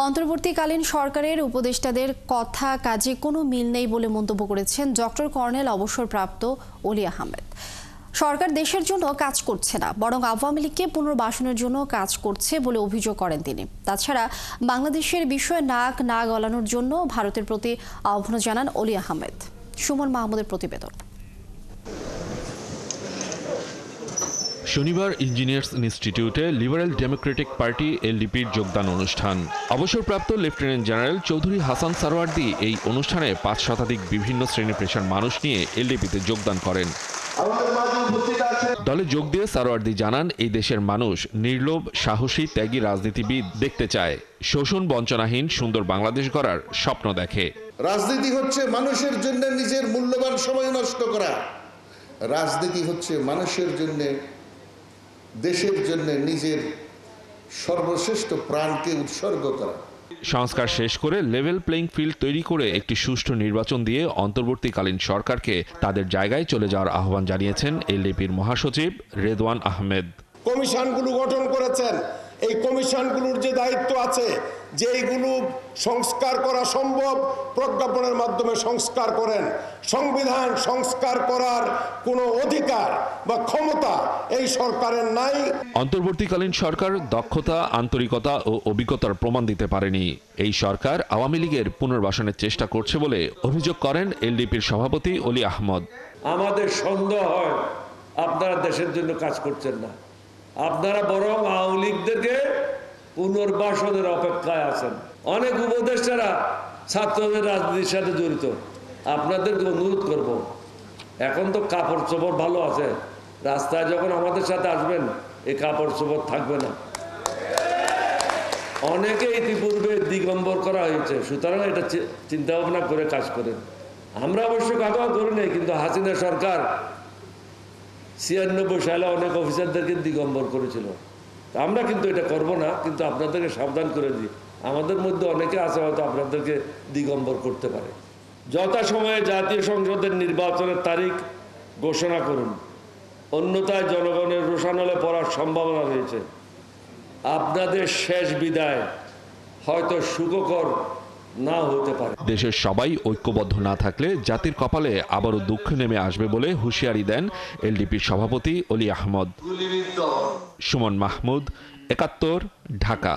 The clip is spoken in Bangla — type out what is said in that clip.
অন্তর্বর্তীকালীন সরকারের উপদেষ্টাদের কথা কাজে কোনো মিল নেই বলে মন্তব্য করেছেন ডক্টর কর্নেল অবসরপ্রাপ্ত অলি আহমেদ। সরকার দেশের জন্য কাজ করছে না, বরং আওয়ামী লীগকে পুনর্বাসনের জন্য কাজ করছে বলে অভিযোগ করেন তিনি। তাছাড়া বাংলাদেশের বিষয়ে নাক না গলানোর জন্য ভারতের প্রতি আহ্বান জানান অলি আহমেদ। সুমন মাহমুদের প্রতিবেদন। শনিবার ইঞ্জিনিয়ার্স ইনস্টিটিউটে লিবারেল ডেমোক্রেটিক পার্টি এলডিপির যোগদান অনুষ্ঠান। অবসরপ্রাপ্ত লেফটেন্যান্ট জেনারেল চৌধুরী হাসান সারোয়ার্দী এই অনুষ্ঠানে 5 শতাধিক বিভিন্ন শ্রেণী পেশার মানুষ নিয়ে এলডিপিতে যোগদান করেন। দলে যোগ দিয়ে সারোয়ার্দী জানান, এই দেশের মানুষ নির্লোভ, সাহসী, ত্যাগী রাজনীতিবিদ দেখতে চায়। শোষণ বঞ্চনাহীন সুন্দর বাংলাদেশ গড়ার স্বপ্ন দেখে। রাজনীতি হচ্ছে মানুষের জন্য নিজের মূল্যবান সময় নষ্ট করা। রাজনীতি হচ্ছে মানুষের জন্য, দেশের জন্য নিজের সর্বশ্রেষ্ঠ প্রাণকে উৎসর্গ করা। সংস্কার শেষ করে লেভেল প্লেইং ফিল্ড তৈরি করে একটি সুষ্ঠু নির্বাচন দিয়ে অন্তর্বর্তীকালীন সরকারকে তাদের জায়গায় চলে যাওয়ার আহ্বান জানিয়েছেন এলডিপির মহাসচিব রেদওয়ান আহমেদ। কমিশনগুলো গঠন করেছেন, এই কমিশনগুলোর যে দায়িত্ব আছে যে এইগুলো সংস্কার করা সম্ভব, প্রজ্ঞাপনের মাধ্যমে সংস্কার করেন। সংবিধান সংস্কার করার কোনো অধিকার বা ক্ষমতা এই সরকারের নাই। অন্তর্বর্তীকালীন সরকার দক্ষতা, আন্তরিকতা ও অভিজ্ঞতার প্রমাণ দিতে পারেনি। এই সরকার আওয়ামী লীগের পুনর্বাসনের চেষ্টা করছে বলে অভিযোগ করেন এলডিপির সভাপতি অলি আহমদ। আমাদের সন্দেহ হয় আপনারা দেশের জন্য কাজ করছেন না, আপনারা বরং আওয়ামী লীগদেরকে পুনর্বাসনের অপেক্ষায় আছেন। অনেক উপদেষ্টারা ছাত্রদের রাজনীতির সাথে জড়িত। আপনাদেরকে অনুরোধ করব, এখন তো কাপড় চোপড় ভালো আছে, রাস্তায় যখন আমাদের সাথে আসবেন এই কাপড় চোপড় থাকবে না। অনেকে ইতিপূর্বে দিগম্বর করা হয়েছে, সুতরাং এটা চিন্তা ভাবনা করে কাজ করেন। আমরা অবশ্য কাকাও করি নাই, কিন্তু হাসিনা সরকার 96 সালে অনেক অফিসারদেরকে দিগম্বর করেছিল। আমরা কিন্তু এটা করব না, কিন্তু আপনাদেরকে সাবধান করে দিই, আমাদের মধ্যে অনেকে আছে হয়তো আপনাদেরকে দিগম্বর করতে পারে। যথাসময়ে জাতীয় সংসদের নির্বাচনের তারিখ ঘোষণা করুন, অন্যথায় জনগণের রোষানলে পড়ার সম্ভাবনা রয়েছে। আপনাদের শেষ বিদায় হয়তো সুখকর না হতে পারে। দেশের সবাই ঐক্যবদ্ধ না থাকলে জাতির কপালে আবারও দুঃখ নেমে আসবে বলে হুঁশিয়ারি দেন এলডিপির সভাপতি অলি আহমদ। সুমন মাহমুদ, ৭১, ঢাকা।